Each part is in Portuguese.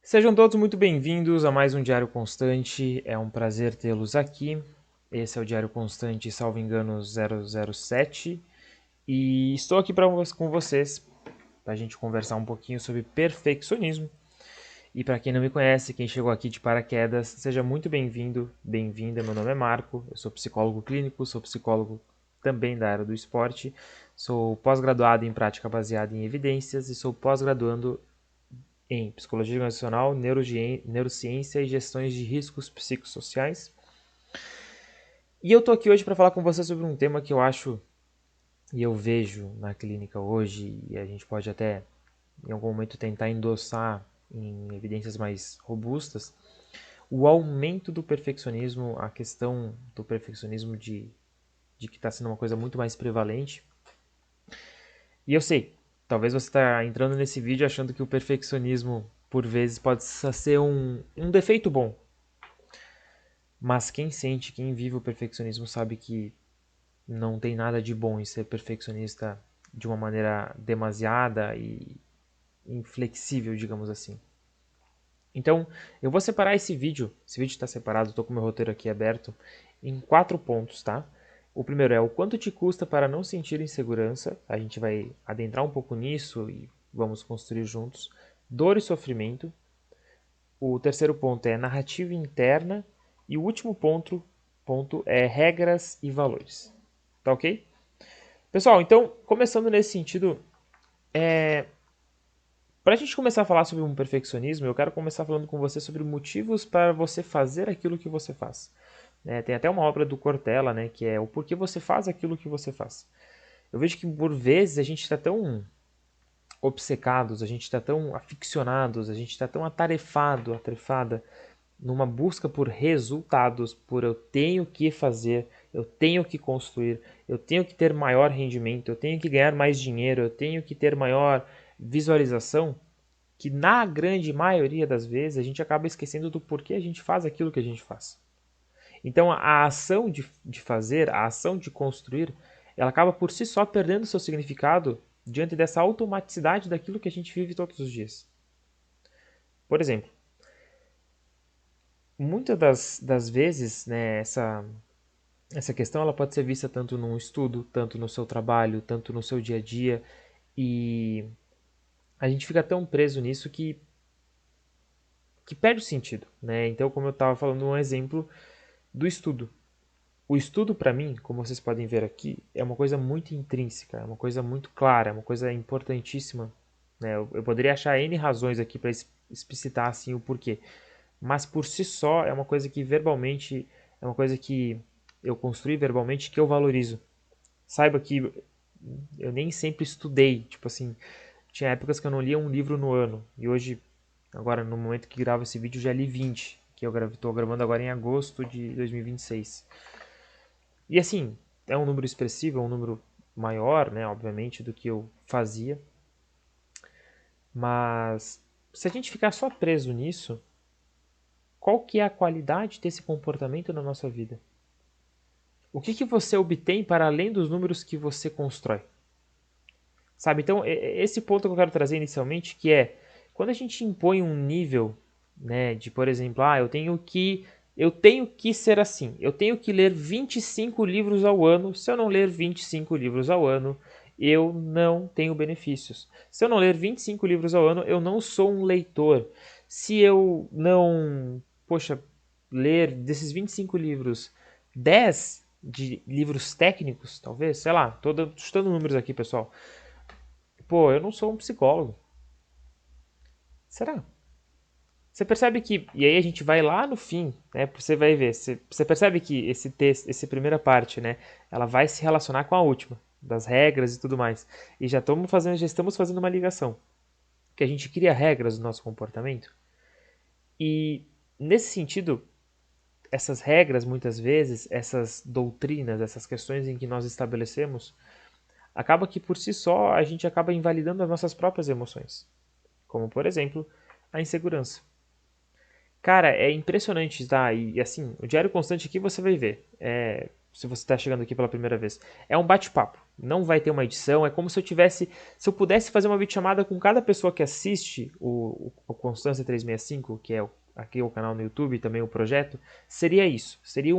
Sejam todos muito bem-vindos a mais um Diário Constante. É um prazer tê-los aqui. Esse é o Diário Constante, salvo engano, 007. E estou aqui com vocês para a gente conversar um pouquinho sobre perfeccionismo. E para quem não me conhece, quem chegou aqui de paraquedas, seja muito bem-vindo, bem-vinda. Meu nome é Marco, eu sou psicólogo clínico, sou psicólogo também da área do esporte, sou pós-graduado em prática baseada em evidências e sou pós-graduando em Psicologia Organizacional, Neurociência e Gestões de Riscos Psicossociais. E eu tô aqui hoje para falar com você sobre um tema que eu acho e eu vejo na clínica hoje, e a gente pode até em algum momento tentar endossar em evidências mais robustas, o aumento do perfeccionismo, a questão do perfeccionismo de que está sendo uma coisa muito mais prevalente. E eu sei, talvez você está entrando nesse vídeo achando que o perfeccionismo, por vezes, pode ser um defeito bom. Mas quem sente, quem vive o perfeccionismo sabe que não tem nada de bom em ser perfeccionista de uma maneira demasiada e inflexível, digamos assim. Então, eu vou separar esse vídeo está separado, estou com o meu roteiro aqui aberto, em 4 pontos, tá? O primeiro é o quanto te custa para não sentir insegurança, a gente vai adentrar um pouco nisso e vamos construir juntos. Dor e sofrimento. O terceiro ponto é narrativa interna. E o último ponto é regras e valores. Tá ok? Pessoal, então, começando nesse sentido, para a gente começar a falar sobre um perfeccionismo, eu quero começar falando com você sobre motivos para você fazer aquilo que você faz. Tem até uma obra do Cortella, né, que é o porquê você faz aquilo que você faz. Eu vejo que por vezes a gente está tão obcecados, a gente está tão aficionados, a gente está tão atarefada numa busca por resultados, por eu tenho que fazer, eu tenho que construir, eu tenho que ter maior rendimento, eu tenho que ganhar mais dinheiro, eu tenho que ter maior visualização, que na grande maioria das vezes a gente acaba esquecendo do porquê a gente faz aquilo que a gente faz. Então a ação de fazer, a ação de construir, ela acaba por si só perdendo seu significado diante dessa automaticidade daquilo que a gente vive todos os dias. Por exemplo, muitas das vezes, né, essa questão ela pode ser vista tanto num estudo, tanto no seu trabalho, tanto no seu dia a dia, e a gente fica tão preso nisso que perde o sentido, né? Então, como eu estava falando, um exemplo do estudo. O estudo, para mim, como vocês podem ver aqui, é uma coisa muito intrínseca, é uma coisa muito clara, é uma coisa importantíssima. Né? Eu poderia achar N razões aqui para explicitar assim, o porquê, mas por si só é uma coisa que verbalmente, é uma coisa que eu construí verbalmente que eu valorizo. Saiba que eu nem sempre estudei, tipo assim, tinha épocas que eu não lia um livro no ano, e hoje, agora no momento que gravo esse vídeo, já li 20, que eu estou gravando agora em agosto de 2026. E assim, é um número expressivo, é um número maior, né, obviamente, do que eu fazia, mas se a gente ficar só preso nisso, qual que é a qualidade desse comportamento na nossa vida? O que você obtém para além dos números que você constrói? Sabe? Então, esse ponto que eu quero trazer inicialmente, que é quando a gente impõe um nível, né, de, por exemplo, eu tenho que ser assim, eu tenho que ler 25 livros ao ano. Se eu não ler 25 livros ao ano, eu não tenho benefícios. Se eu não ler 25 livros ao ano, eu não sou um leitor. Se eu não, poxa, ler desses 25 livros 10 de livros técnicos, talvez, sei lá, tô chutando números aqui, pessoal. Pô, eu não sou um psicólogo. Será? Você percebe que. E aí a gente vai lá no fim, né? Você vai ver. Você percebe que esse texto, essa primeira parte, né? Ela vai se relacionar com a última, das regras e tudo mais. E já estamos fazendo uma ligação. Que a gente cria regras do nosso comportamento. E nesse sentido, essas regras, muitas vezes, essas doutrinas, essas questões em que nós estabelecemos, acaba que por si só a gente acaba invalidando as nossas próprias emoções. Como, por exemplo, a insegurança. Cara, é impressionante, tá? E assim, o Diário Constante aqui você vai ver. Se você está chegando aqui pela primeira vez. É um bate-papo. Não vai ter uma edição. É como se eu pudesse fazer uma videochamada com cada pessoa que assiste o Constância 365, que é aqui o canal no YouTube, também o projeto. Seria isso. Seria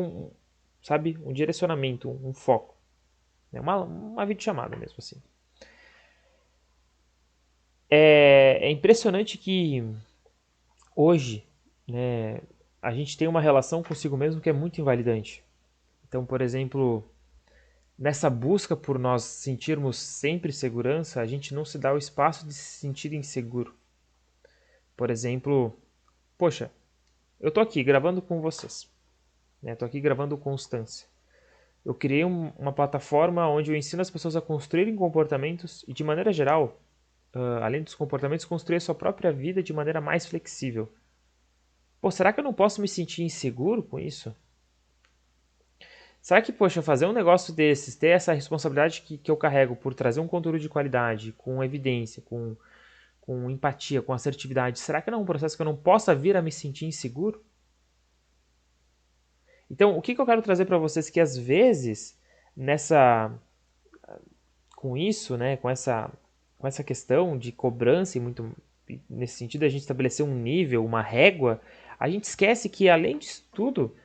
sabe, um direcionamento, um foco. É uma videochamada mesmo assim. É impressionante que hoje, né, a gente tem uma relação consigo mesmo que é muito invalidante. Então, por exemplo, nessa busca por nós sentirmos sempre segurança, a gente não se dá o espaço de se sentir inseguro. Por exemplo, poxa, eu tô aqui gravando com vocês, né? Tô aqui gravando Constância. Eu criei uma plataforma onde eu ensino as pessoas a construírem comportamentos e, de maneira geral, além dos comportamentos, construir a sua própria vida de maneira mais flexível. Pô, será que eu não posso me sentir inseguro com isso? Será que, poxa, fazer um negócio desses, ter essa responsabilidade que eu carrego por trazer um conteúdo de qualidade, com evidência, com empatia, com assertividade, será que não é um processo que eu não possa vir a me sentir inseguro? Então, o que eu quero trazer para vocês que às vezes, com isso, né, com essa questão de cobrança e muito nesse sentido a gente estabelecer um nível, uma régua, a gente esquece que além disso tudo,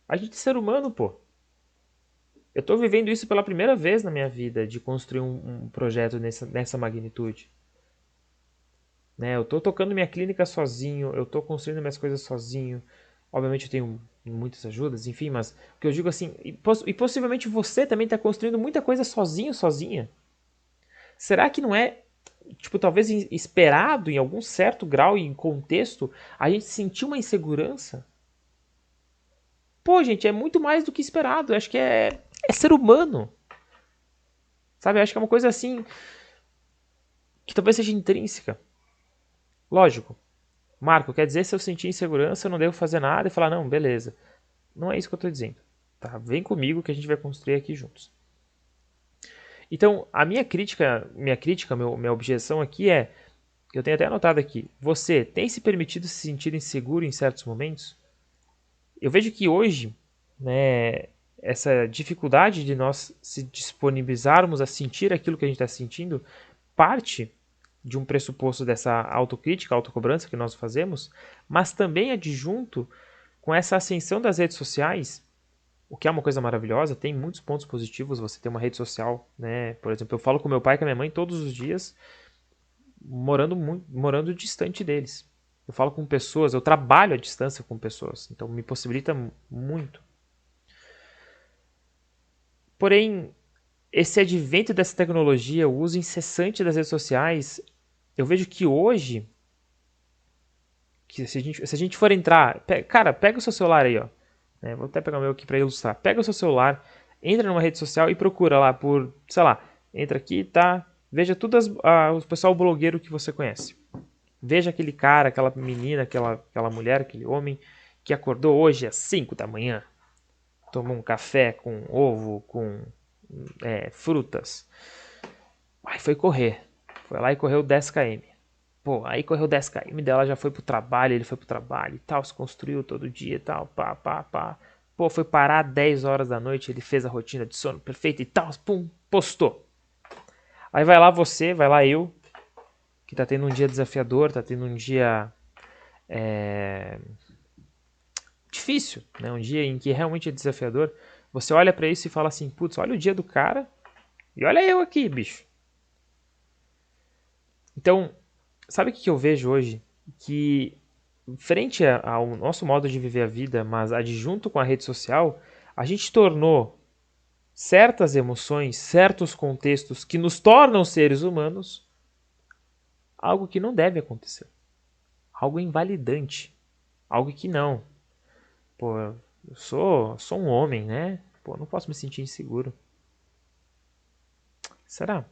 a gente é ser humano, pô. Eu estou vivendo isso pela primeira vez na minha vida, de construir um projeto nessa magnitude. Né? Eu estou tocando minha clínica sozinho, eu estou construindo minhas coisas sozinho. Obviamente eu tenho muitas ajudas, enfim, mas o que eu digo assim, e possivelmente você também está construindo muita coisa sozinho, sozinha. Será que não é, tipo, talvez esperado em algum certo grau e em contexto a gente sentir uma insegurança? Pô, gente, é muito mais do que esperado. Eu acho que é ser humano. Sabe? Eu acho que é uma coisa assim que talvez seja intrínseca. Lógico. Marco, quer dizer se eu sentir insegurança eu não devo fazer nada e falar, não, beleza. Não é isso que eu estou dizendo. Tá? Vem comigo que a gente vai construir aqui juntos. Então, a minha objeção aqui é, eu tenho até anotado aqui, você tem se permitido se sentir inseguro em certos momentos? Eu vejo que hoje, né, essa dificuldade de nós se disponibilizarmos a sentir aquilo que a gente está sentindo parte de um pressuposto dessa autocrítica, autocobrança que nós fazemos, mas também adjunto com essa ascensão das redes sociais, o que é uma coisa maravilhosa, tem muitos pontos positivos você ter uma rede social, né? Por exemplo, eu falo com meu pai e com a minha mãe todos os dias, morando distante deles. Eu falo com pessoas, eu trabalho à distância com pessoas, então me possibilita muito. Porém, esse advento dessa tecnologia, o uso incessante das redes sociais, eu vejo que hoje, que se a gente for entrar, cara, pega o seu celular aí, ó. Vou até pegar o meu aqui para ilustrar. Pega o seu celular, entra numa rede social e procura lá por, sei lá, entra aqui, tá? Veja tudo o pessoal blogueiro que você conhece. Veja aquele cara, aquela menina, aquela mulher, aquele homem que acordou hoje às 5 da manhã. Tomou um café com ovo, com frutas. Aí foi correr. Foi lá e correu 10 km. Pô, aí correu 10 km dela, já foi pro trabalho, ele foi pro trabalho e tal, se construiu todo dia e tal, pá, pá, pá. Pô, foi parar 10 horas da noite, ele fez a rotina de sono perfeita e tal, pum, postou. Aí vai lá você, vai lá eu, que tá tendo um dia desafiador, tá tendo um dia difícil, né? Um dia em que realmente é desafiador. Você olha pra isso e fala assim, putz, olha o dia do cara e olha eu aqui, bicho. Então, sabe o que eu vejo hoje? Que frente ao nosso modo de viver a vida, mas adjunto com a rede social, a gente tornou certas emoções, certos contextos que nos tornam seres humanos algo que não deve acontecer. Algo invalidante. Algo que não. Pô, eu sou um homem, né? Pô, não posso me sentir inseguro. Será?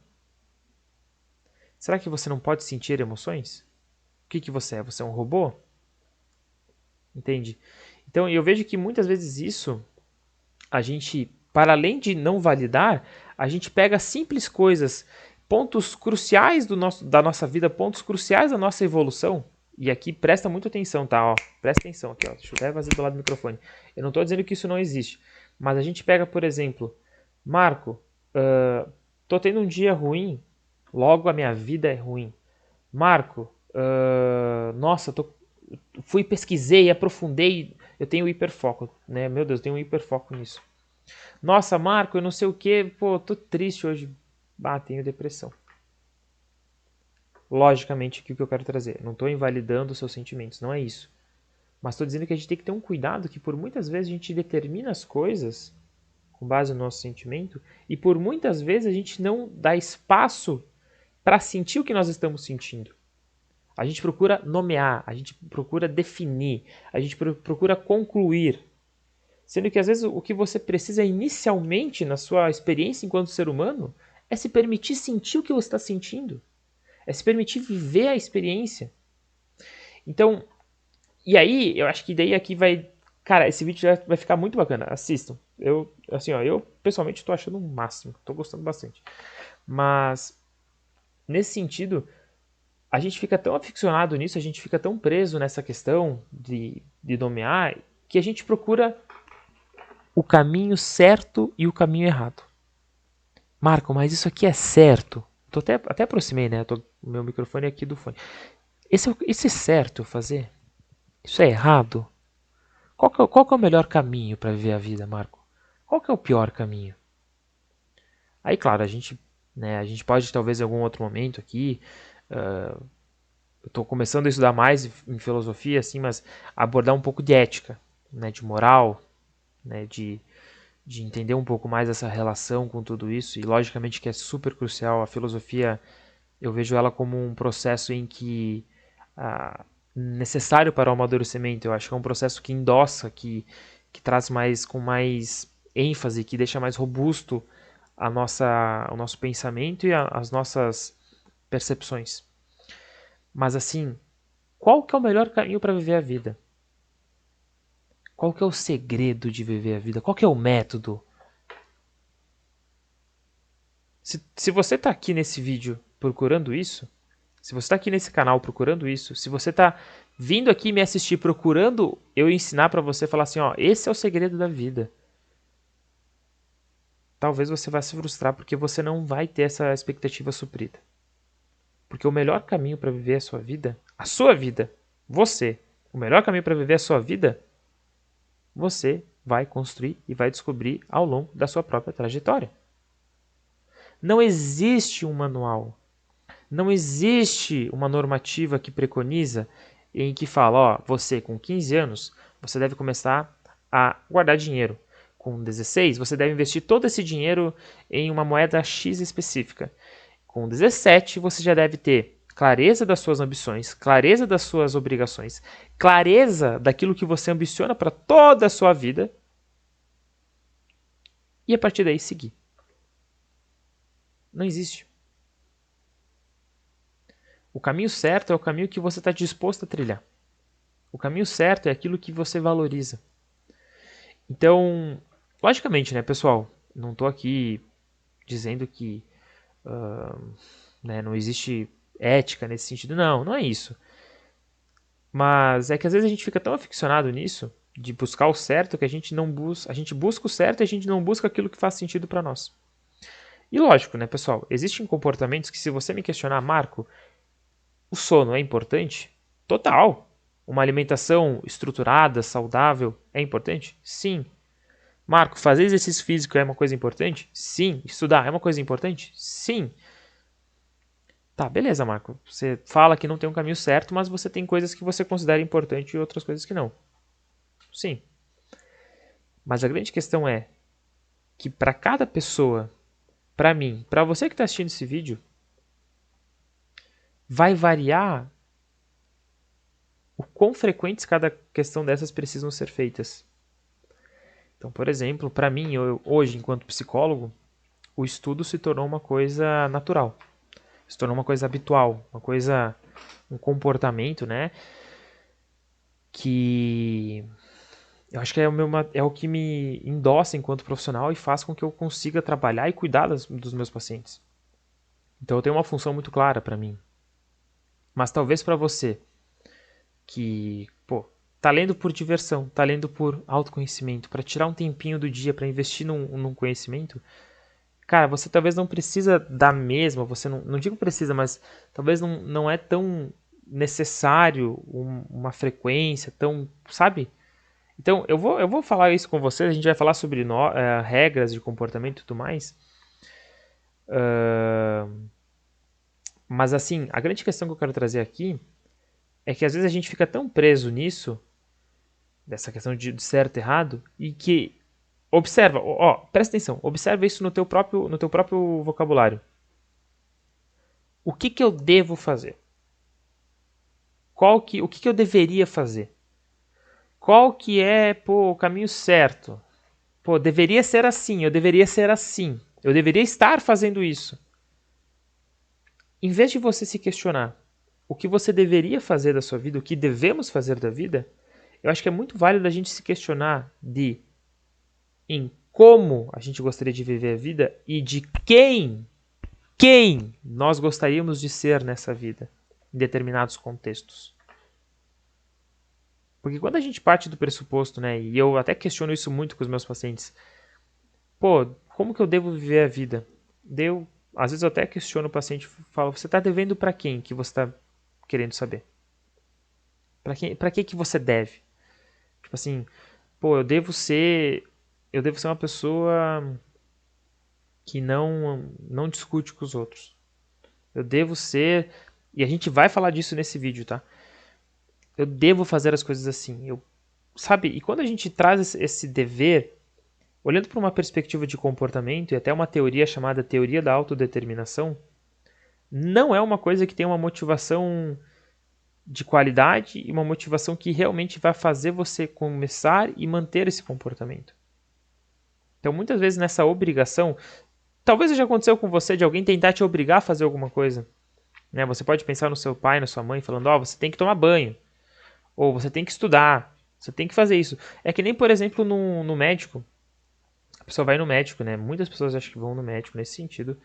Será que você não pode sentir emoções? O que você é? Você é um robô? Entende? Então eu vejo que muitas vezes isso a gente, para além de não validar, a gente pega simples coisas, pontos cruciais da nossa vida, pontos cruciais da nossa evolução. E aqui presta muita atenção, tá? Ó, presta atenção aqui, ó. Deixa eu até fazer do lado do microfone. Eu não estou dizendo que isso não existe, mas a gente pega, por exemplo, Marco, tô tendo um dia ruim, logo a minha vida é ruim. Marco, nossa, fui, pesquisei, aprofundei, eu tenho hiperfoco, né? Meu Deus, eu tenho um hiperfoco nisso. Nossa, Marco, eu não sei o que, pô, tô triste hoje. Tenho depressão. Logicamente, o que eu quero trazer? Não estou invalidando os seus sentimentos, não é isso. Mas estou dizendo que a gente tem que ter um cuidado que por muitas vezes a gente determina as coisas com base no nosso sentimento e por muitas vezes a gente não dá espaço para sentir o que nós estamos sentindo. A gente procura nomear, a gente procura definir, a gente procura concluir. Sendo que às vezes o que você precisa inicialmente na sua experiência enquanto ser humano é se permitir sentir o que você está sentindo. É se permitir viver a experiência. Então, e aí, eu acho que daí aqui vai... Cara, esse vídeo já vai ficar muito bacana. Assistam. Eu pessoalmente tô achando o máximo. Tô gostando bastante. Mas, nesse sentido, a gente fica tão aficionado nisso, a gente fica tão preso nessa questão de nomear, que a gente procura o caminho certo e o caminho errado. Marco, mas isso aqui é certo? Tô até aproximei, né? O meu microfone é aqui do fone. Esse é certo eu fazer? Isso é errado? Qual que é o melhor caminho para viver a vida, Marco? Qual que é o pior caminho? Aí, claro, a gente pode talvez em algum outro momento aqui, eu estou começando a estudar mais em filosofia, assim, mas abordar um pouco de ética, né, de moral, né, de entender um pouco mais essa relação com tudo isso. E logicamente que é super crucial. A filosofia, eu vejo ela como um processo em que necessário para o amadurecimento. Eu acho que é um processo que endossa, que traz com mais ênfase, que deixa mais robusto o nosso pensamento e as nossas percepções. Mas assim, qual que é o melhor caminho para viver a vida? Qual que é o segredo de viver a vida? Qual que é o método? Se você está aqui nesse vídeo procurando isso, se você está aqui nesse canal procurando isso, se você está vindo aqui me assistir procurando eu ensinar para você, falar assim, ó, esse é o segredo da vida. Talvez você vá se frustrar porque você não vai ter essa expectativa suprida. Porque o melhor caminho para viver a sua vida, você, o melhor caminho para viver a sua vida, você vai construir e vai descobrir ao longo da sua própria trajetória. Não existe um manual. Não existe uma normativa que preconiza em que fala, ó, você com 15 anos, você deve começar a guardar dinheiro. Com 16, você deve investir todo esse dinheiro em uma moeda X específica. Com 17, você já deve ter clareza das suas ambições, clareza das suas obrigações, clareza daquilo que você ambiciona para toda a sua vida. E a partir daí seguir. Não existe. O caminho certo é o caminho que você está disposto a trilhar. O caminho certo é aquilo que você valoriza. Então, logicamente, né, pessoal? Não estou aqui dizendo que não existe ética nesse sentido. Não, não é isso. Mas é que às vezes a gente fica tão aficionado nisso, de buscar o certo, que a gente não busca. A gente busca o certo e a gente não busca aquilo que faz sentido para nós. E lógico, né, pessoal? Existem comportamentos que, se você me questionar, Marco, o sono é importante? Total. Uma alimentação estruturada, saudável, é importante? Sim. Marco, fazer exercício físico é uma coisa importante? Sim. Estudar é uma coisa importante? Sim. Tá, beleza, Marco. Você fala que não tem um caminho certo, mas você tem coisas que você considera importante e outras coisas que não. Sim. Mas a grande questão é que para cada pessoa, para mim, para você que está assistindo esse vídeo, vai variar o quão frequentes cada questão dessas precisam ser feitas. Então, por exemplo, para mim, hoje, enquanto psicólogo, o estudo se tornou uma coisa natural. Se tornou uma coisa habitual, um comportamento, né? Que eu acho que é o que me endossa enquanto profissional e faz com que eu consiga trabalhar e cuidar dos meus pacientes. Então eu tenho uma função muito clara para mim. Mas talvez para você que, tá lendo por diversão, tá lendo por autoconhecimento, para tirar um tempinho do dia para investir num conhecimento, cara, você talvez não precisa da mesma, você não digo precisa, mas talvez não é tão necessário uma frequência tão, sabe? Então, eu vou falar isso com vocês, a gente vai falar sobre regras de comportamento e tudo mais. Mas assim, a grande questão que eu quero trazer aqui é que às vezes a gente fica tão preso nisso, dessa questão de certo e errado, e que observa, ó, presta atenção, observa isso no teu próprio vocabulário. O que que eu devo fazer? O que que eu deveria fazer? Qual que é, pô, o caminho certo? Pô, deveria ser assim, eu deveria ser assim. Eu deveria estar fazendo isso. Em vez de você se questionar o que você deveria fazer da sua vida, o que devemos fazer da vida, eu acho que é muito válido a gente se questionar em como a gente gostaria de viver a vida e de quem nós gostaríamos de ser nessa vida, em determinados contextos. Porque quando a gente parte do pressuposto, né, e eu até questiono isso muito com os meus pacientes, pô, como que eu devo viver a vida? Às vezes eu até questiono o paciente, falo, você está devendo para quem que você está querendo saber? Para que você deve? Tipo assim, pô, eu devo ser uma pessoa que não discute com os outros. Eu devo ser, e a gente vai falar disso nesse vídeo, tá? Eu devo fazer as coisas assim. Sabe? E quando a gente traz esse dever, olhando para uma perspectiva de comportamento e até uma teoria chamada teoria da autodeterminação, não é uma coisa que tem uma motivação de qualidade e uma motivação que realmente vai fazer você começar e manter esse comportamento. Então, muitas vezes nessa obrigação, talvez já aconteceu com você de alguém tentar te obrigar a fazer alguma coisa. Né? Você pode pensar no seu pai, na sua mãe, falando: ó, você tem que tomar banho, ou você tem que estudar, você tem que fazer isso. É que nem, por exemplo, no médico. A pessoa vai no médico, né? Muitas pessoas acham que vão no médico nesse sentido.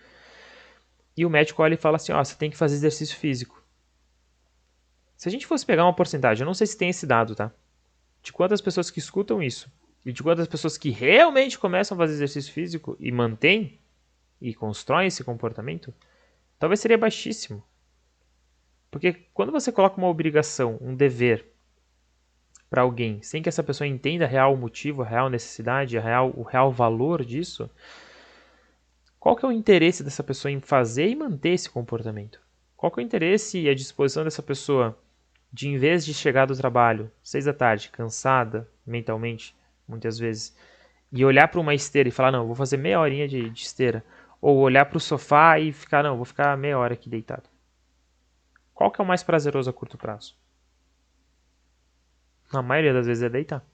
E o médico olha e fala assim: ó, você tem que fazer exercício físico. Se a gente fosse pegar uma porcentagem, eu não sei se tem esse dado, tá? De quantas pessoas que escutam isso e de quantas pessoas que realmente começam a fazer exercício físico e mantêm e constroem esse comportamento, talvez seria baixíssimo. Porque quando você coloca uma obrigação, um dever para alguém, sem que essa pessoa entenda real motivo, a real necessidade, o real valor disso, qual que é o interesse dessa pessoa em fazer e manter esse comportamento? Qual que é o interesse e a disposição dessa pessoa de, em vez de chegar do trabalho, 6 da tarde, cansada mentalmente, muitas vezes, e olhar para uma esteira e falar, não, vou fazer meia horinha de esteira, ou olhar para o sofá e ficar, não, vou ficar meia hora aqui deitado. Qual que é o mais prazeroso a curto prazo? Na maioria das vezes é deitar.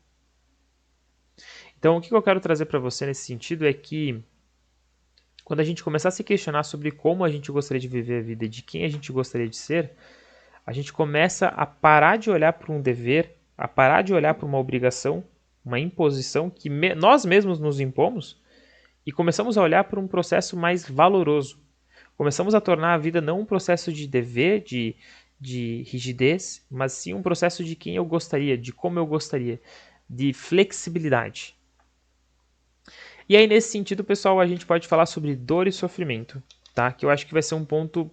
Então, o que eu quero trazer para você nesse sentido é que quando a gente começar a se questionar sobre como a gente gostaria de viver a vida e de quem a gente gostaria de ser, a gente começa a parar de olhar para um dever, a parar de olhar para uma obrigação, uma imposição que nós mesmos nos impomos e começamos a olhar para um processo mais valoroso. Começamos a tornar a vida não um processo de dever, de rigidez, mas sim um processo de quem eu gostaria, de como eu gostaria, de flexibilidade. E aí, nesse sentido, pessoal, a gente pode falar sobre dor e sofrimento, tá? Que eu acho que vai ser um ponto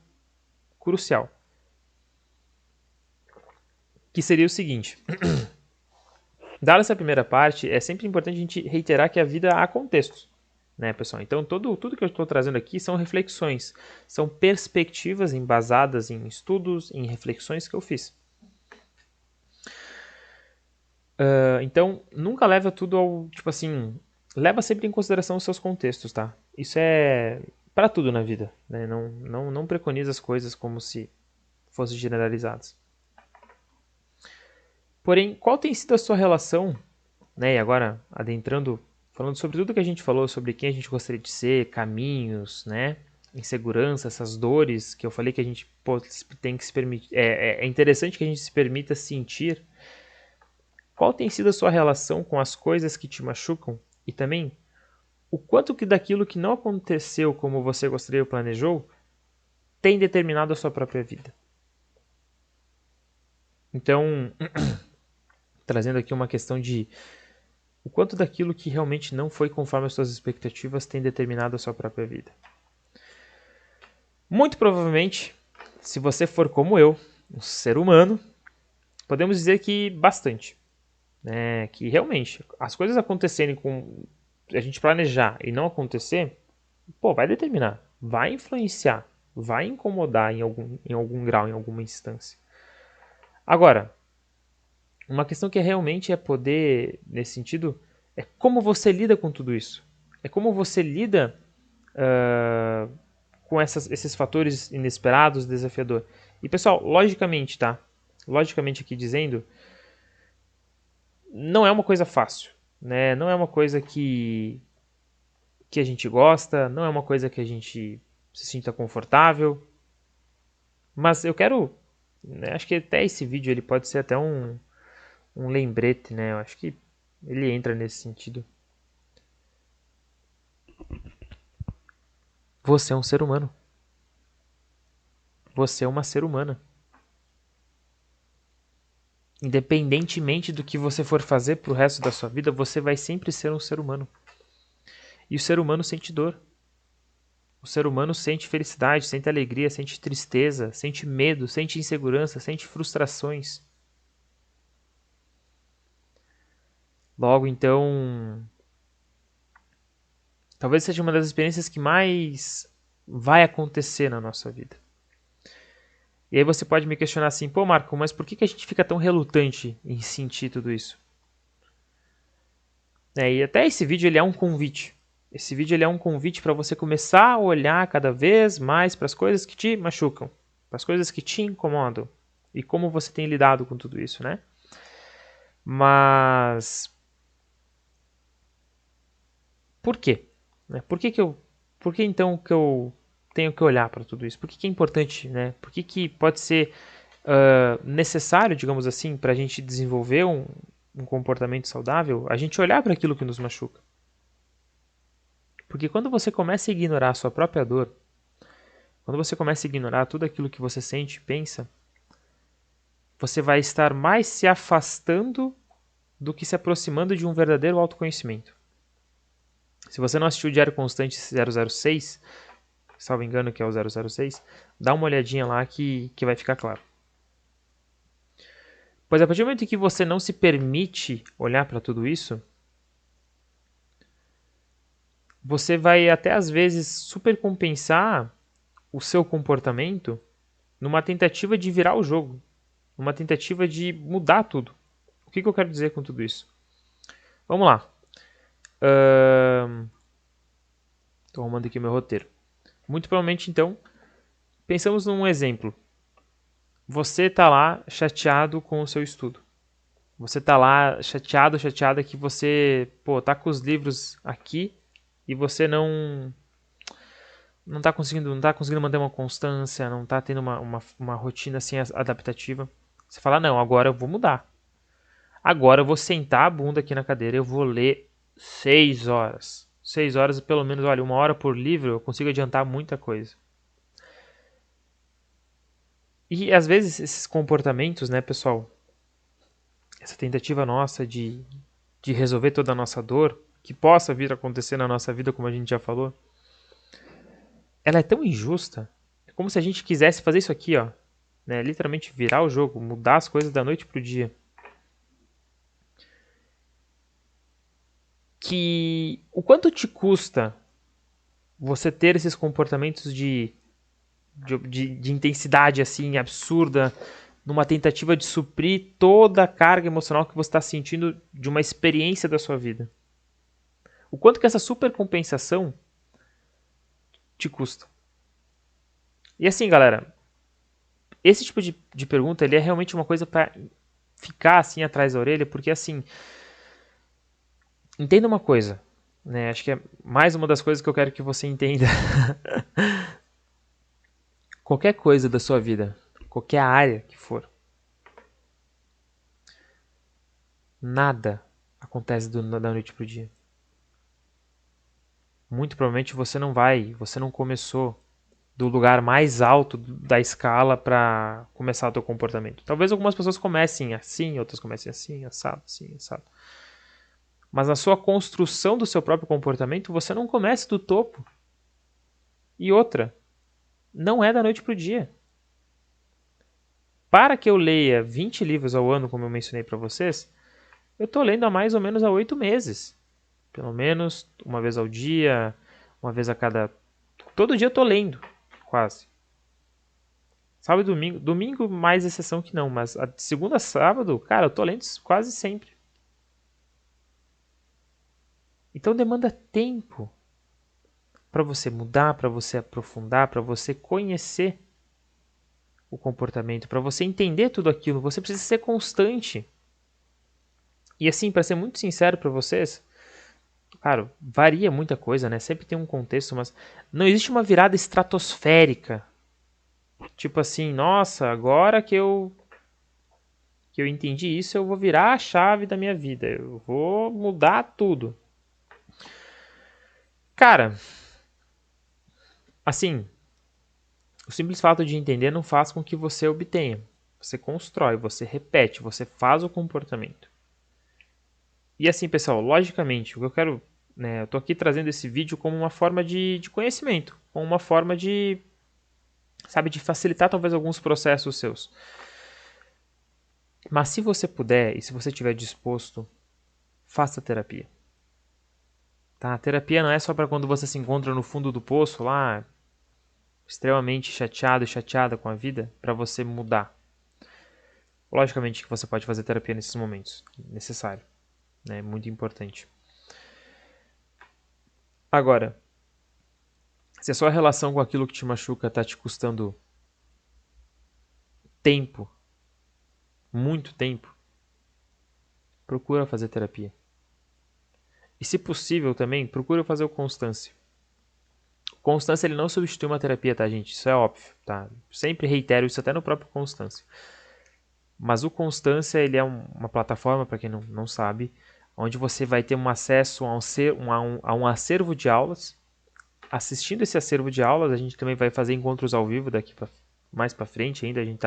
crucial. Que seria o seguinte. Dada essa primeira parte, é sempre importante a gente reiterar que a vida há contextos, né, pessoal? Então, tudo que eu estou trazendo aqui são reflexões, são perspectivas embasadas em estudos, em reflexões que eu fiz. Então, nunca leva tudo ao, tipo assim, leva sempre em consideração os seus contextos, tá? Isso é para tudo na vida, né? Não preconiza as coisas como se fossem generalizadas. Porém, qual tem sido a sua relação, né? E agora, adentrando, falando sobre tudo que a gente falou, sobre quem a gente gostaria de ser, caminhos, né? Insegurança, essas dores que eu falei que a gente tem que se permitir. É interessante que a gente se permita sentir. Qual tem sido a sua relação com as coisas que te machucam e também o quanto que daquilo que não aconteceu como você gostaria ou planejou tem determinado a sua própria vida. Então, trazendo aqui uma questão de o quanto daquilo que realmente não foi conforme as suas expectativas tem determinado a sua própria vida. Muito provavelmente, se você for como eu, um ser humano, podemos dizer que bastante. Né? Que realmente, as coisas acontecerem com a gente planejar e não acontecer, vai determinar, vai influenciar, vai incomodar em algum grau, em alguma instância. Agora, uma questão que realmente é poder, nesse sentido, é como você lida com tudo isso. É como você lida com esses fatores inesperados, desafiador. E pessoal, logicamente, tá? Logicamente aqui dizendo, não é uma coisa fácil, né? Não é uma coisa que a gente gosta, não é uma coisa que a gente se sinta confortável. Mas eu quero, né, acho que até esse vídeo ele pode ser até um lembrete, né? Eu acho que ele entra nesse sentido. Você é um ser humano. Você é uma ser humana. Independentemente do que você for fazer pro resto da sua vida, você vai sempre ser um ser humano. E o ser humano sente dor. O ser humano sente felicidade, sente alegria, sente tristeza, sente medo, sente insegurança, sente frustrações. Logo, então, talvez seja uma das experiências que mais vai acontecer na nossa vida. E aí você pode me questionar assim, pô Marco, mas por que a gente fica tão relutante em sentir tudo isso? E até esse vídeo ele é um convite. Esse vídeo ele é um convite para você começar a olhar cada vez mais para as coisas que te machucam, para as coisas que te incomodam e como você tem lidado com tudo isso, né? Mas por quê? Por que então que eu tenho que olhar para tudo isso? Por que é importante, né? Por que pode ser necessário, digamos assim, para a gente desenvolver um comportamento saudável, a gente olhar para aquilo que nos machuca? Porque quando você começa a ignorar a sua própria dor, quando você começa a ignorar tudo aquilo que você sente e pensa, você vai estar mais se afastando do que se aproximando de um verdadeiro autoconhecimento. Se você não assistiu o Diário Constante 006, salvo engano que é o 006, dá uma olhadinha lá que vai ficar claro. Pois a partir do momento em que você não se permite olhar para tudo isso, você vai até às vezes supercompensar o seu comportamento numa tentativa de virar o jogo, numa tentativa de mudar tudo. O que eu quero dizer com tudo isso? Vamos lá. Estou arrumando aqui meu roteiro. Muito provavelmente, então, pensamos num exemplo. Você está lá chateado com o seu estudo. Você está lá chateada que você, tá com os livros aqui e você não está conseguindo manter uma constância, não está tendo uma rotina assim adaptativa. Você fala, não, agora eu vou mudar. Agora eu vou sentar a bunda aqui na cadeira e eu vou ler 6 horas. 6 horas, pelo menos, olha, 1 hora por livro, eu consigo adiantar muita coisa. E às vezes esses comportamentos, né, pessoal, essa tentativa nossa de resolver toda a nossa dor, que possa vir a acontecer na nossa vida, como a gente já falou, ela é tão injusta. É como se a gente quisesse fazer isso aqui, ó, né, literalmente virar o jogo, mudar as coisas da noite pro dia. Que o quanto te custa você ter esses comportamentos de intensidade assim absurda, numa tentativa de suprir toda a carga emocional que você está sentindo de uma experiência da sua vida. O quanto que essa supercompensação te custa. E assim, galera, esse tipo de pergunta ele é realmente uma coisa para ficar assim atrás da orelha, porque assim, entenda uma coisa, né? Acho que é mais uma das coisas que eu quero que você entenda. Qualquer coisa da sua vida, qualquer área que for, nada acontece da noite pro dia. Muito provavelmente você não começou do lugar mais alto da escala para começar o teu comportamento. Talvez algumas pessoas comecem assim, outras comecem assim, assado, assim, assado. Mas na sua construção do seu próprio comportamento, você não começa do topo. E outra, não é da noite para o dia. Para que eu leia 20 livros ao ano, como eu mencionei para vocês, eu estou lendo há mais ou menos há 8 meses. Pelo menos uma vez ao dia, uma vez a cada... Todo dia eu estou lendo, quase. Sábado e domingo. Domingo mais exceção que não, mas de segunda a sábado, cara, eu estou lendo quase sempre. Então demanda tempo para você mudar, para você aprofundar, para você conhecer o comportamento, para você entender tudo aquilo. Você precisa ser constante. E assim, para ser muito sincero para vocês, claro, varia muita coisa, né? Sempre tem um contexto, mas não existe uma virada estratosférica. Tipo assim, nossa, agora que eu entendi isso, eu vou virar a chave da minha vida. Eu vou mudar tudo. Cara, assim, o simples fato de entender não faz com que você obtenha. Você constrói, você repete, você faz o comportamento. E assim, pessoal, logicamente, o que eu quero, né, eu tô aqui trazendo esse vídeo como uma forma de conhecimento, como uma forma de, sabe, de facilitar talvez alguns processos seus. Mas se você puder e se você estiver disposto, faça terapia. Tá? A terapia não é só para quando você se encontra no fundo do poço lá, extremamente chateado e chateada com a vida, para você mudar. Logicamente que você pode fazer terapia nesses momentos, necessário, né? É muito importante. Agora, se a sua relação com aquilo que te machuca está te custando tempo, muito tempo, procura fazer terapia. E se possível também, procura fazer o Constância. O Constância ele não substitui uma terapia, tá, gente? Isso é óbvio, tá? Sempre reitero isso até no próprio Constância. Mas o Constância ele é uma plataforma, para quem não sabe, onde você vai ter um acesso a um acervo de aulas. Assistindo esse acervo de aulas, a gente também vai fazer encontros ao vivo daqui mais para frente ainda. A gente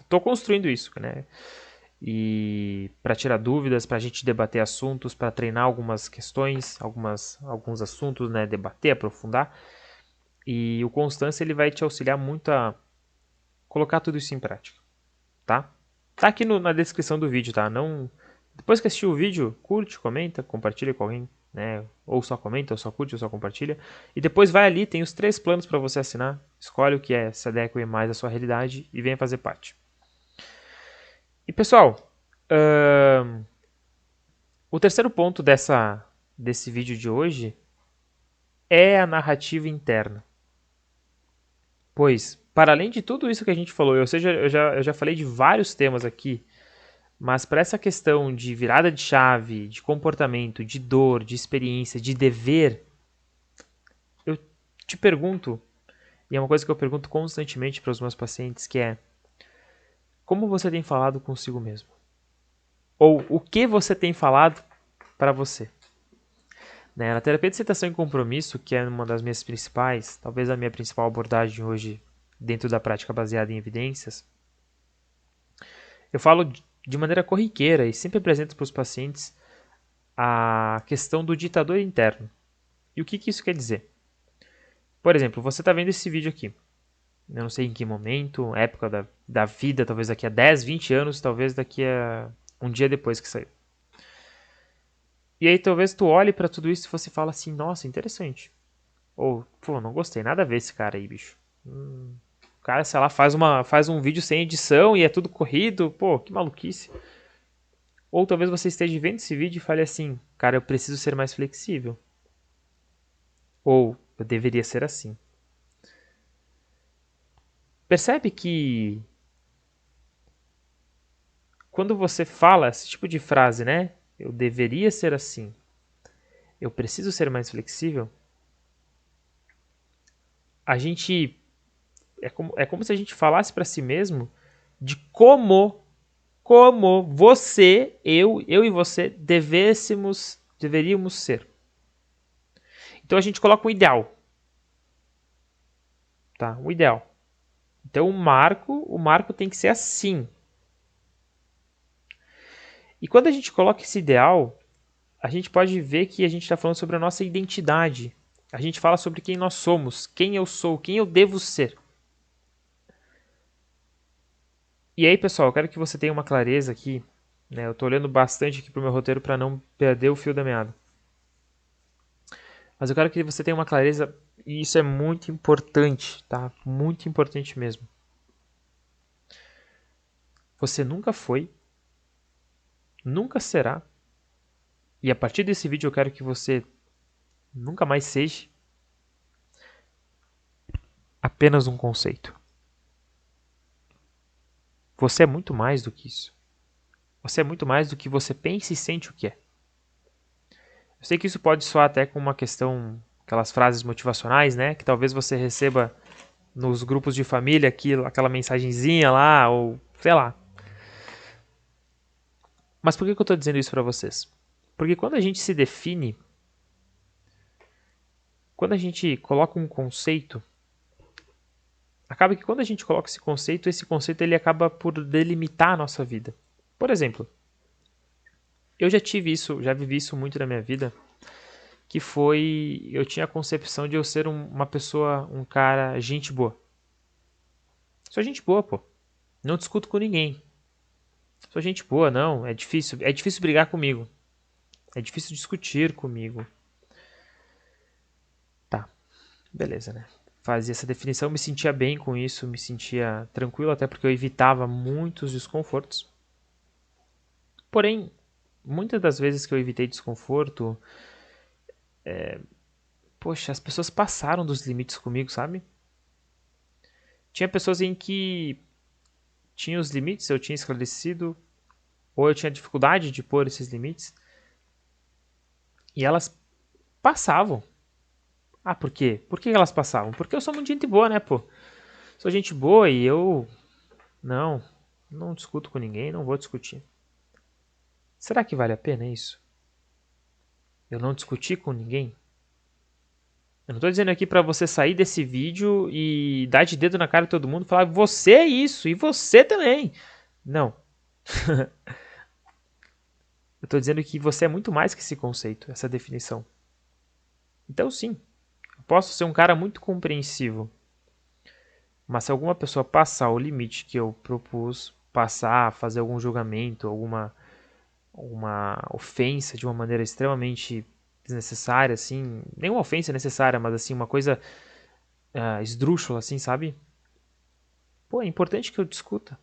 tô construindo isso, né? E para tirar dúvidas, para a gente debater assuntos, para treinar algumas questões, alguns assuntos, né? Debater, aprofundar. E o Constância ele vai te auxiliar muito a colocar tudo isso em prática, tá? Tá aqui na descrição do vídeo, tá? Não, depois que assistir o vídeo, curte, comenta, compartilha com alguém, né? Ou só comenta, ou só curte, ou só compartilha. E depois vai ali, tem os 3 planos para você assinar. Escolhe o que se adequa mais à sua realidade e venha fazer parte. E pessoal, o terceiro ponto desse vídeo de hoje é a narrativa interna. Pois, para além de tudo isso que a gente falou, ou seja, eu já falei de vários temas aqui, mas para essa questão de virada de chave, de comportamento, de dor, de experiência, de dever, eu te pergunto, e é uma coisa que eu pergunto constantemente para os meus pacientes, que é: como você tem falado consigo mesmo? Ou o que você tem falado para você? Né? Na terapia de aceitação e compromisso, que é uma das minhas principais, talvez a minha principal abordagem hoje dentro da prática baseada em evidências, eu falo de maneira corriqueira e sempre apresento para os pacientes a questão do ditador interno. E o que isso quer dizer? Por exemplo, você está vendo esse vídeo aqui. Eu não sei em que momento, época da vida, talvez daqui a 10, 20 anos, talvez daqui a um dia depois que saiu. E aí talvez tu olhe para tudo isso e você fala assim: nossa, interessante. Ou, pô, não gostei, nada a ver esse cara aí, bicho. O cara, sei lá, faz um vídeo sem edição e é tudo corrido, pô, que maluquice. Ou talvez você esteja vendo esse vídeo e fale assim: cara, eu preciso ser mais flexível. Ou, eu deveria ser assim. Percebe que quando você fala esse tipo de frase, né? Eu deveria ser assim. Eu preciso ser mais flexível. A gente é como se a gente falasse para si mesmo de como você, eu e você deveríamos ser. Então a gente coloca um ideal, tá? Um ideal. Então o marco tem que ser assim. E quando a gente coloca esse ideal, a gente pode ver que a gente está falando sobre a nossa identidade. A gente fala sobre quem nós somos, quem eu sou, quem eu devo ser. E aí, pessoal, eu quero que você tenha uma clareza aqui, né? Eu estou olhando bastante aqui para o meu roteiro para não perder o fio da meada. Mas eu quero que você tenha uma clareza, e isso é muito importante, tá? Muito importante mesmo. Você nunca foi, nunca será, e a partir desse vídeo eu quero que você nunca mais seja apenas um conceito. Você é muito mais do que isso. Você é muito mais do que você pensa e sente o que é. Eu sei que isso pode soar até como uma questão, aquelas frases motivacionais, né? Que talvez você receba nos grupos de família, aquela mensagenzinha lá, ou sei lá. Mas por que eu estou dizendo isso para vocês? Porque quando a gente se define, quando a gente coloca um conceito, acaba que quando a gente coloca esse conceito ele acaba por delimitar a nossa vida. Por exemplo, eu já tive isso, já vivi isso muito na minha vida, que foi, eu tinha a concepção de eu ser uma pessoa, um cara, gente boa. Sou gente boa, pô. Não discuto com ninguém. Sou gente boa, não. É difícil brigar comigo. É difícil discutir comigo. Tá, beleza, né? Fazia essa definição, me sentia bem com isso, me sentia tranquilo, até porque eu evitava muitos desconfortos. Porém, muitas das vezes que eu evitei desconforto, poxa, as pessoas passaram dos limites comigo, sabe? Tinha pessoas em que tinha os limites, eu tinha esclarecido, ou eu tinha dificuldade de pôr esses limites, e elas passavam. Ah, por quê? Por que elas passavam? Porque eu sou muito gente boa, né, pô? Sou gente boa e eu não discuto com ninguém, não vou discutir. Será que vale a pena isso? Eu não discutir com ninguém? Eu não tô dizendo aqui pra você sair desse vídeo e dar de dedo na cara de todo mundo e falar você é isso e você também. Não. Eu tô dizendo que você é muito mais que esse conceito, essa definição. Então sim, eu posso ser um cara muito compreensivo, mas se alguma pessoa passar o limite que eu propus, passar, fazer algum julgamento, alguma ofensa de uma maneira extremamente desnecessária, assim, nenhuma ofensa é necessária, mas assim, uma coisa esdrúxula, assim, sabe? Pô, é importante que eu discuta.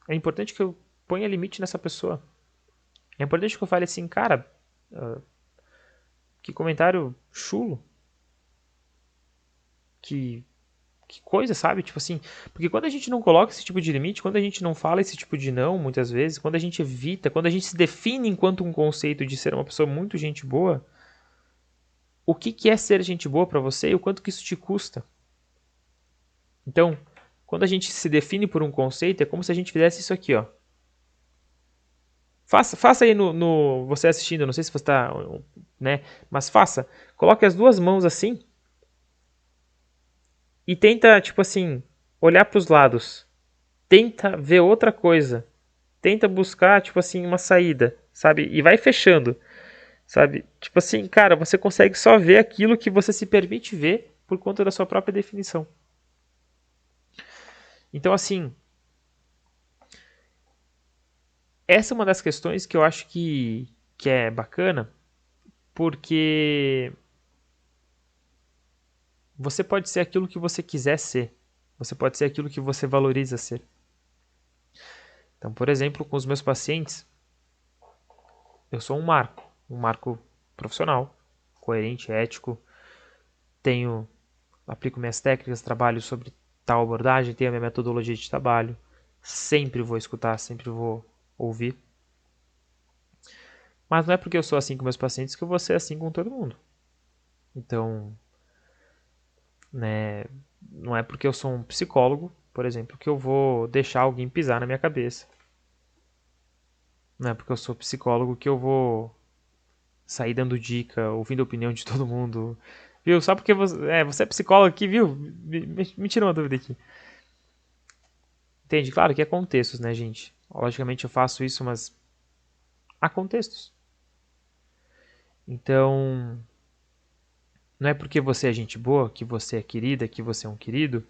É importante que eu ponha limite nessa pessoa. É importante que eu fale assim, cara, que comentário chulo. Que, que coisa, sabe? Tipo assim, porque quando a gente não coloca esse tipo de limite, quando a gente não fala esse tipo de não, muitas vezes, quando a gente evita, quando a gente se define enquanto um conceito de ser uma pessoa muito gente boa, o que é ser gente boa pra você e o quanto que isso te custa? Então, quando a gente se define por um conceito, é como se a gente fizesse isso aqui, ó. Faça aí você assistindo, não sei se você está, né? Mas faça. Coloque as duas mãos assim e tenta, tipo assim, olhar para os lados. Tenta ver outra coisa. Tenta buscar, tipo assim, uma saída, sabe? E vai fechando, sabe? Tipo assim, cara, você consegue só ver aquilo que você se permite ver por conta da sua própria definição. Então, assim, essa é uma das questões que eu acho que é bacana, porque você pode ser aquilo que você quiser ser. Você pode ser aquilo que você valoriza ser. Então, por exemplo, com os meus pacientes, eu sou um marco profissional, coerente, ético, aplico minhas técnicas, trabalho sobre tal abordagem, tenho a minha metodologia de trabalho, sempre vou escutar, sempre vou ouvir. Mas não é porque eu sou assim com meus pacientes que eu vou ser assim com todo mundo. Então, né, não é porque eu sou um psicólogo, por exemplo, que eu vou deixar alguém pisar na minha cabeça. Não é porque eu sou psicólogo que eu vou sair dando dica, ouvindo a opinião de todo mundo. Viu? Só porque você é psicólogo aqui, viu? Me tira uma dúvida aqui. Entende? Claro que é contextos, né, gente? Logicamente eu faço isso, mas há contextos. Então, não é porque você é gente boa, que você é querida, que você é um querido,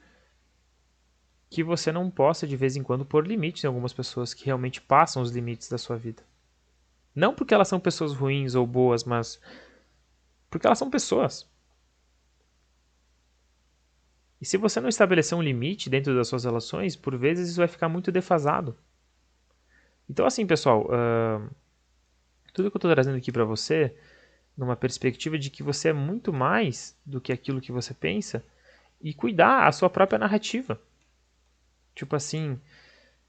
que você não possa de vez em quando pôr limites em algumas pessoas que realmente passam os limites da sua vida. Não porque elas são pessoas ruins ou boas, mas porque elas são pessoas. E se você não estabelecer um limite dentro das suas relações, por vezes isso vai ficar muito defasado. Então, assim, pessoal, tudo que eu estou trazendo aqui para você, numa perspectiva de que você é muito mais do que aquilo que você pensa, e cuidar a sua própria narrativa. Tipo assim,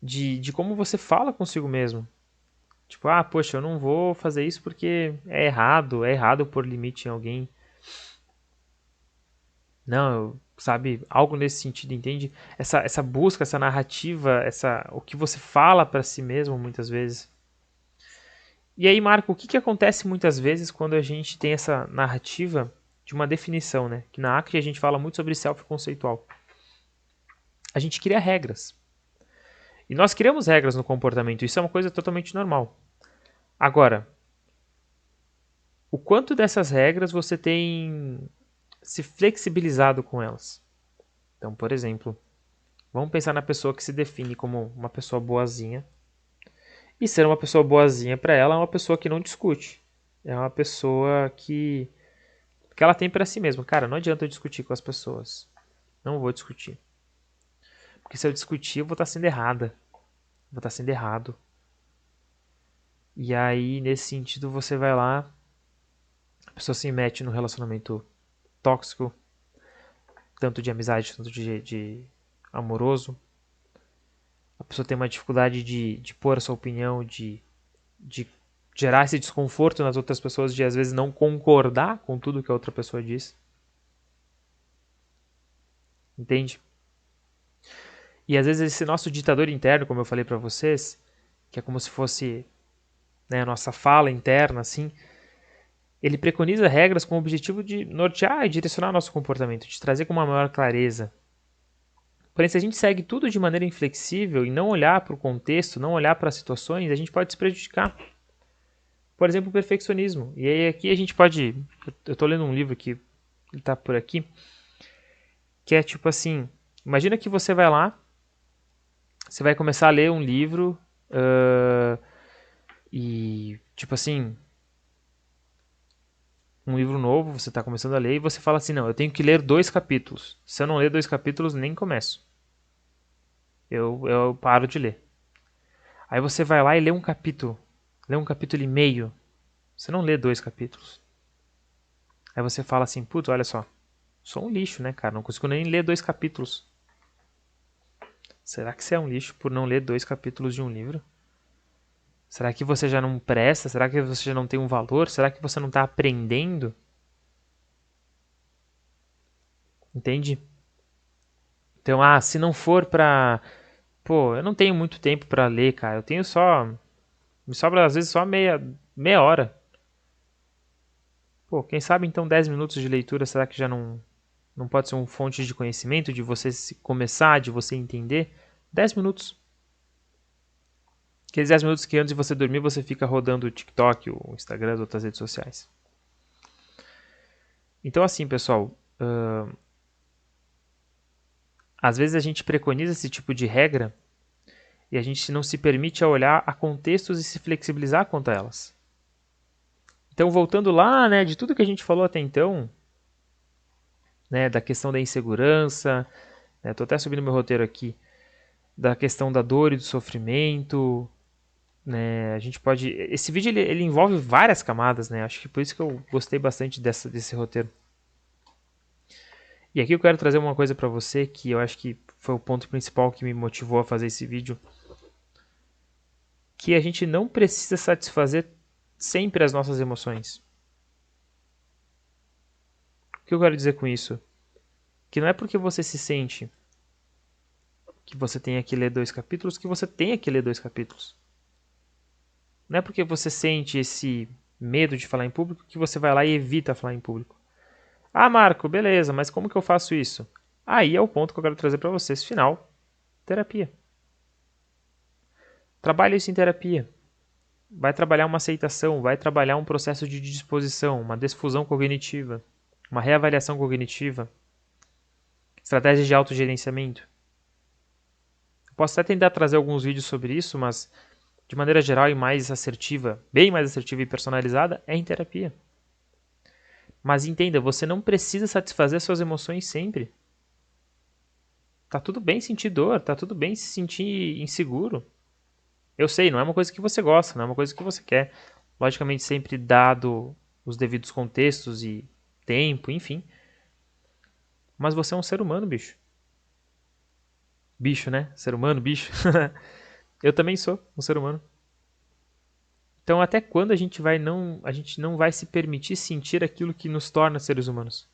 de como você fala consigo mesmo. Tipo, ah, poxa, eu não vou fazer isso porque é errado pôr limite em alguém. Não, sabe, algo nesse sentido, entende? Essa busca, essa narrativa, o que você fala para si mesmo muitas vezes. E aí, Marco, o que acontece muitas vezes quando a gente tem essa narrativa de uma definição, né? Que na ACT a gente fala muito sobre self-conceitual. A gente cria regras. E nós criamos regras no comportamento, isso é uma coisa totalmente normal. Agora, o quanto dessas regras você tem se flexibilizado com elas? Então, por exemplo, vamos pensar na pessoa que se define como uma pessoa boazinha. E ser uma pessoa boazinha para ela é uma pessoa que não discute. É uma pessoa que ela tem para si mesma. Cara, não adianta eu discutir com as pessoas. Não vou discutir. Porque se eu discutir, eu vou estar sendo errada. Vou estar sendo errado. E aí, nesse sentido, você vai lá, a pessoa se mete no relacionamento tóxico, tanto de amizade, tanto de amoroso. A pessoa tem uma dificuldade de pôr a sua opinião, de gerar esse desconforto nas outras pessoas, de às vezes não concordar com tudo que a outra pessoa diz. Entende? E às vezes esse nosso ditador interno, como eu falei para vocês, que é como se fosse, né, a nossa fala interna, assim, ele preconiza regras com o objetivo de nortear e direcionar nosso comportamento, de trazer com uma maior clareza. Porém, se a gente segue tudo de maneira inflexível e não olhar para o contexto, não olhar para as situações, a gente pode se prejudicar. Por exemplo, o perfeccionismo. E aí aqui a gente pode... Eu estou lendo um livro que está por aqui, que é tipo assim, imagina que você vai lá, você vai começar a ler um livro e, tipo assim, um livro novo, você está começando a ler e você fala assim, não, eu tenho que ler 2 capítulos. Se eu não ler 2 capítulos, nem começo. Eu paro de ler. Aí você vai lá e lê um capítulo e meio. Você não lê 2 capítulos. Aí você fala assim, putz, olha só, sou um lixo, né, cara? Não consigo nem ler 2 capítulos. Será que você é um lixo por não ler 2 capítulos de um livro? Será que você já não presta? Será que você já não tem um valor? Será que você não está aprendendo? Entende? Então, se não for pra... Pô, eu não tenho muito tempo pra ler, cara. Eu tenho só... Me sobra às vezes só meia hora. Pô, quem sabe então 10 minutos de leitura, será que já não pode ser uma fonte de conhecimento, de você começar, de você entender? 10 minutos. Aqueles 10 minutos que antes de você dormir você fica rodando o TikTok, o Instagram, as outras redes sociais. Então assim, pessoal, às vezes a gente preconiza esse tipo de regra e a gente não se permite a olhar a contextos e se flexibilizar quanto a elas. Então, voltando lá, né, de tudo que a gente falou até então, né, da questão da insegurança, estou até subindo meu roteiro aqui, da questão da dor e do sofrimento, né, a gente pode... Esse vídeo ele envolve várias camadas, né, acho que por isso que eu gostei bastante desse roteiro. E aqui eu quero trazer uma coisa para você que eu acho que foi o ponto principal que me motivou a fazer esse vídeo, que a gente não precisa satisfazer sempre as nossas emoções. O que eu quero dizer com isso? Que não é porque você se sente que você tenha que ler 2 capítulos que você tenha que ler 2 capítulos. Não é porque você sente esse medo de falar em público que você vai lá e evita falar em público. Ah, Marco, beleza, mas como que eu faço isso? Aí é o ponto que eu quero trazer para vocês. Final, terapia. Trabalhe isso em terapia. vai trabalhar uma aceitação, vai trabalhar um processo de disposição, uma desfusão cognitiva, uma reavaliação cognitiva, estratégias de autogerenciamento. Eu posso até tentar trazer alguns vídeos sobre isso, mas de maneira geral e mais assertiva, bem mais assertiva e personalizada, é em terapia. Mas entenda, você não precisa satisfazer suas emoções sempre. Tá tudo bem sentir dor, tá tudo bem se sentir inseguro. Eu sei, não é uma coisa que você gosta, não é uma coisa que você quer. Logicamente, sempre dado os devidos contextos e tempo, enfim. Mas você é um ser humano, bicho. Bicho, né? Ser humano, bicho. Eu também sou um ser humano. Então, até quando a gente não vai se permitir sentir aquilo que nos torna seres humanos?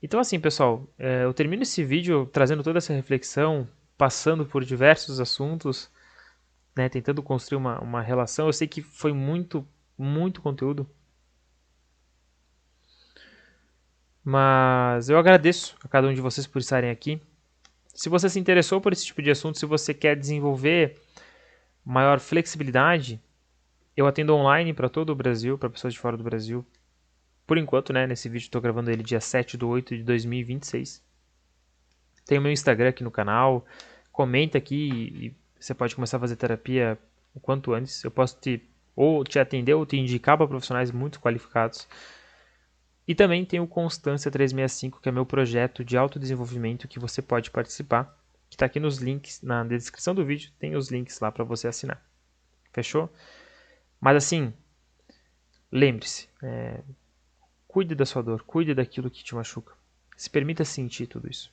Então, assim, pessoal, eu termino esse vídeo trazendo toda essa reflexão, passando por diversos assuntos, né, tentando construir uma relação. Eu sei que foi muito, muito conteúdo, mas eu agradeço a cada um de vocês por estarem aqui. Se você se interessou por esse tipo de assunto, se você quer desenvolver maior flexibilidade, eu atendo online para todo o Brasil, para pessoas de fora do Brasil. Por enquanto, né, nesse vídeo estou gravando ele dia 7/8/2026. Tem o meu Instagram aqui no canal. Comenta aqui e você pode começar a fazer terapia o quanto antes. Eu posso ou te atender ou te indicar para profissionais muito qualificados. E também tem o Constância 365, que é meu projeto de autodesenvolvimento que você pode participar, que está aqui nos links, na descrição do vídeo, tem os links lá para você assinar. Fechou? Mas assim, lembre-se, cuide da sua dor, cuide daquilo que te machuca. Se permita sentir tudo isso.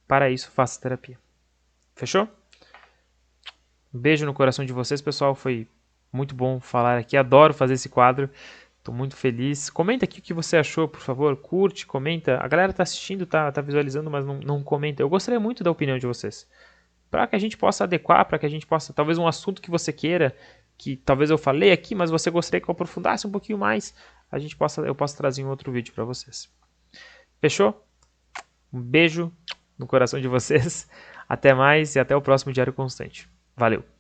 Para isso, faça terapia. Fechou? Um beijo no coração de vocês, pessoal. Foi muito bom falar aqui. Adoro fazer esse quadro. Estou muito feliz. Comenta aqui o que você achou, por favor. Curte, comenta. A galera tá assistindo, tá visualizando, mas não comenta. Eu gostaria muito da opinião de vocês. Para que a gente possa adequar, para que a gente possa, talvez um assunto que você queira, que talvez eu falei aqui, mas você gostaria que eu aprofundasse um pouquinho mais, eu possa trazer um outro vídeo para vocês. Fechou? Um beijo no coração de vocês. Até mais e até o próximo Diário Constante. Valeu!